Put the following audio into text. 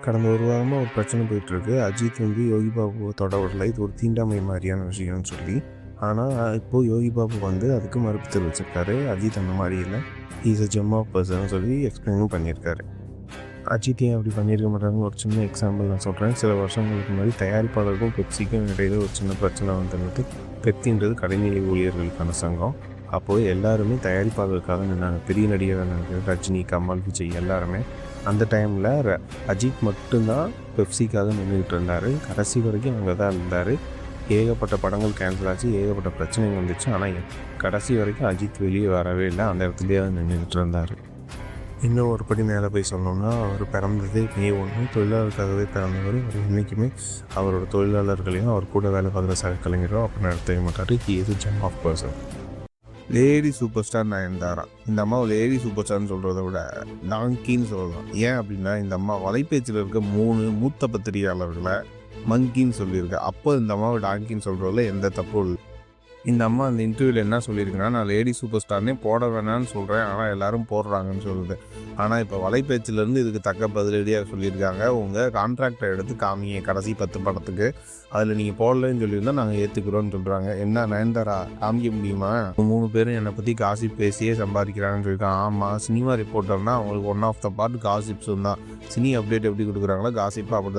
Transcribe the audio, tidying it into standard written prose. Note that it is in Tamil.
கடந்த ஒரு வாரமாக ஒரு பிரச்சனை போயிட்டுருக்கு. அஜித் வந்து யோகி பாபுவை தொட விடல. இது ஒரு தீண்டாமை மாதிரியான விஷயம்னு சொல்லி. ஆனால் இப்போது யோகி பாபு வந்து அதுக்கு மறுப்பு தெரிவிச்சிருக்காரு. அஜித் அந்த மாதிரி இல்லை, is a gem of person சொல்லி எக்ஸ்பிளைனும் பண்ணியிருக்காரு. அஜித் ஏன் அப்படி பண்ணியிருக்க மாட்டாங்கன்னு ஒரு சின்ன எக்ஸாம்பிள் நான் சொல்கிறேன். சில வருஷங்களுக்கு முன்னாடி தயாரிப்பாளருக்கும் பெப்சிக்கும் இடையில ஒரு சின்ன பிரச்சனை வந்துட்டு, பெப்சின்றது கடைநிலை ஊழியர்களுக்கான சங்கம். அப்போது எல்லாருமே தயாரிப்பாளருக்காக நின்னாங்க. பெரிய நடிகராக ரஜினி, கமல், விஜய் எல்லாருமே. அந்த டைமில் அஜித் மட்டும்தான் பெப்சிக்காக நின்றுக்கிட்டு இருந்தார். கடைசி வரைக்கும் அங்கே தான் இருந்தார். ஏகப்பட்ட படங்கள் கேன்சல் ஆச்சு, ஏகப்பட்ட பிரச்சனைகள் வந்துச்சு. ஆனால் கடைசி வரைக்கும் அஜித் வெளியே வரவே இல்லை, அந்த இடத்துலையே நின்றுக்கிட்டு இருந்தார். இன்னும் ஒரு படி மேலே போய் சொன்னோம்னா, அவர் பிறந்ததே மே 1, தொழிலாளருக்காகவே பிறந்தவர். அவர் இன்றைக்குமே அவரோட தொழிலாளர்களையும் அவர் கூட வேலை பார்க்குற சக கலைஞரும் அப்போ நடத்தவே மாட்டார். He is a gem of person. Lady super star Nayanthara. இந்த அம்மாவை லேடி சூப்பர் ஸ்டார்னு சொல்கிறத விட டாங்கின்னு சொல்லலாம். ஏன் அப்படின்னா, இந்த அம்மா வலைபேச்சில் இருக்க 3 மூத்த பத்திரிகையாளர்களை மங்கின்னு சொல்லியிருக்கு. அப்போ இந்த அம்மாவை டாங்கின்னு சொல்கிறதுல எந்த தப்பும் இல்லை. இந்த அம்மா அந்த இன்டர்வியூவில் என்ன சொல்லியிருக்குன்னா, நான் லேடி சூப்பர் ஸ்டார்னே போட வேணான்னு சொல்கிறேன், ஆனால் எல்லோரும் போடுறாங்கன்னு சொல்லுது. ஆனால் இப்போ வலைபேச்சிலேருந்து இதுக்கு தக்க பதிலடியாக சொல்லியிருக்காங்க. உங்கள் கான்ட்ராக்டை எடுத்து காமிங்க கடைசி 10 படத்துக்கு, அதில் நீங்கள் போடலன்னு சொல்லியிருந்தால் நாங்கள் ஏற்றுக்கிறோன்னு சொல்கிறாங்க. என்ன நயன்தாரா காமிக்க முடியுமா? 3 பேரும் என்னை பற்றி காசிப் பேசியே சம்பாதிக்கிறாங்கன்னு சொல்லியிருக்காங்க. ஆமாம், சினிமா ரிப்போர்ட்டர்னால் அவங்களுக்கு ஒன் ஆஃப் த பார்ட் காசிப்ஸும் தான். சினி அப்டேட் எப்படி கொடுக்குறாங்களோ காசிப்பாக அப்படி